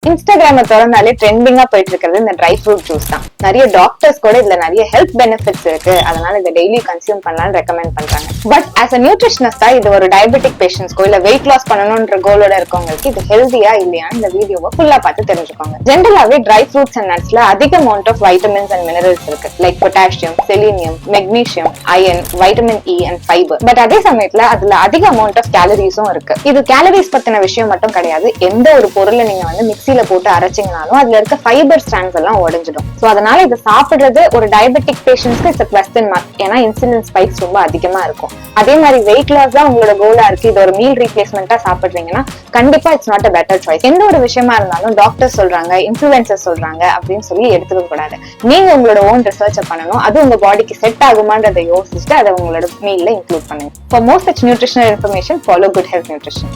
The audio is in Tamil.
இன்ஸ்டாகிராம திறந்தாலே ட்ரெண்டிங்கா போயிட்டு இருக்கிறது இந்த ட்ரை ஃப்ரூட் ஜூஸ் தான். நிறைய டாக்டர்ஸ் கூட இதுல நிறைய ஹெல்த் பெனிஃபிட்ஸ் இருக்கு, அதனால இதை டெய்லி கன்சியூம் பண்ணலாம்னு ரெக்கமெண்ட் பண்றாங்க. பட் ஆஸ் அ நியூட்ரிஷனிஸ்டா இது ஒரு டயபெட்டிக் பேஷன்ஸ்க்கோ இல்ல வெயிட் லாஸ் பண்ணணும்ன்ற கோலோட இருக்கவங்களுக்கு இது ஹெல்தியா இல்லையான்னு இந்த வீடியோவை ஃபுல்லா பார்த்து தெரிஞ்சுக்கோங்க. ஜென்ரலாவே ட்ரை ஃப்ரூட்ஸ் அண்ட் நட்ஸ்ல அதிக amount of vitamins and minerals இருக்கு, like potassium, selenium, magnesium, iron, vitamin E and fibre. But அதே சமயத்துல அதுல அதிக அமௌண்ட் ஆஃப் கேலரிஸும் இருக்கு. இது கேலரிஸ் பத்தின விஷயம் மட்டும் கிடையாது. எந்த ஒரு பொருளை நீங்க மிக்சில போட்டு அரைச்சிங்கனாலும் அதுல இருக்க ஃபைபர் ஸ்ட்ராண்ட்ஸ் எல்லாம் உடைஞ்சிடும். சோ அதனால இதை சாப்பிடுறது ஒரு டயபெட்டிக் பேஷன்ஸ்க்கு இட்ஸ் க்வெஸ்சன் மார்க். ஏன்னா இன்சுலின் ஸ்பைக்ஸ் ரொம்ப அதிகமா இருக்கும். அதே மாதிரி வெயிட் லாஸ் தான் உங்களோட கோலா இருக்கு, இது ஒரு மீல் ரீப்ளேஸ்மெண்டா சாப்பிடுறீங்கன்னா கண்டிப்பா it's not a better choice. எந்த ஒரு விஷயமா இருந்தாலும் டாக்டர் சொல்றாங்க, இன்ஃபுளுசர் சொல்றாங்க அப்படின்னு சொல்லி எடுத்துக்க கூடாது. நீங்க உங்களோட ஓன் ரிசர்ச் பண்ணணும். அது உங்க பாடிக்கு செட் ஆகுமான்றதை யோசிச்சுட்டு அதை உங்களோட மீல்ல இன்க்ளூட் பண்ணுங்க. For more such nutritional information, follow good health nutrition.